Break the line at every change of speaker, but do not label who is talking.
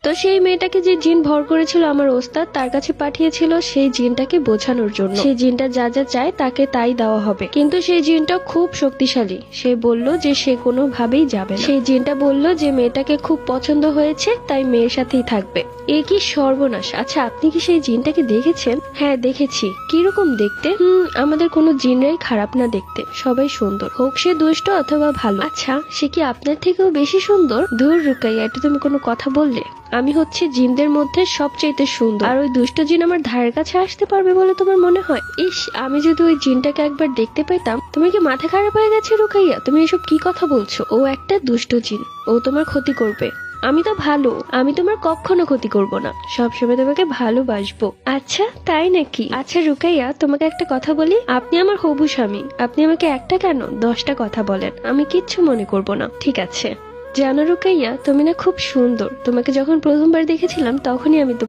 তো সেই মেয়েটাকে যে জিন ভর করেছিল আমার ওস্তাদ তার কাছে পাঠিয়েছিল সেই জিনটাকে বোঝানোর জন্য। সেই জিনটা যা যা চায় তাকে তাই দেওয়া হবে, কিন্তু সেই জিনটা খুব শক্তিশালী। সে বলল যে সে কোনোভাবেই যাবে না। সেই জিনটা বলল যে মেয়েটাকে খুব পছন্দ হয়েছে, তাই মেয়ের সাথেই থাকবে। এ কি সর্বনাশ! আচ্ছা, আপনি কি সেই জিনটাকে দেখেছেন? হ্যাঁ দেখেছি। কিরকম দেখতে? আমাদের কোনো জিনরাই খারাপ না দেখতে, সবাই সুন্দর, হোক সে দুষ্ট অথবা ভালো। আচ্ছা, সে কি আপনার থেকেও বেশি সুন্দর? ধুর রুকাইয়া, এটা তুমি কোনো কথা বললে? আমি হচ্ছে জিনদের মধ্যে সবচেয়ে সুন্দর, আর ওই দুষ্ট জিন আমার ধারের কাছে আসতে পারবে বলে তোমার মনে হয়? ইস, আমি যদি ওই জিনটাকে একবার দেখতে পেতাম। তুমি কি মাথা খারাপ হয়ে গেছে রুকাইয়া? তুমি এসব কি কথা বলছো? ও একটা দুষ্ট জিন, ও তোমার ক্ষতি করবে। আমি তো ভালো, আমি তোমার কখনো ক্ষতি করব না, সবসময় তোমাকে ভালোবাসবো। আচ্ছা তাই নাকি? আচ্ছা রুকাইয়া, তোমাকে একটা কথা বলি, আপনি আমার হবু স্বামী, আপনি আমাকে একটা কেন 10টা কথা বলেন, আমি কিচ্ছু মনে করব না, ঠিক আছে? জানো রুকাইয়া, তুমি না খুব সুন্দর। তোমাকে যখন প্রথমবার দেখেছিলাম তখনই আমি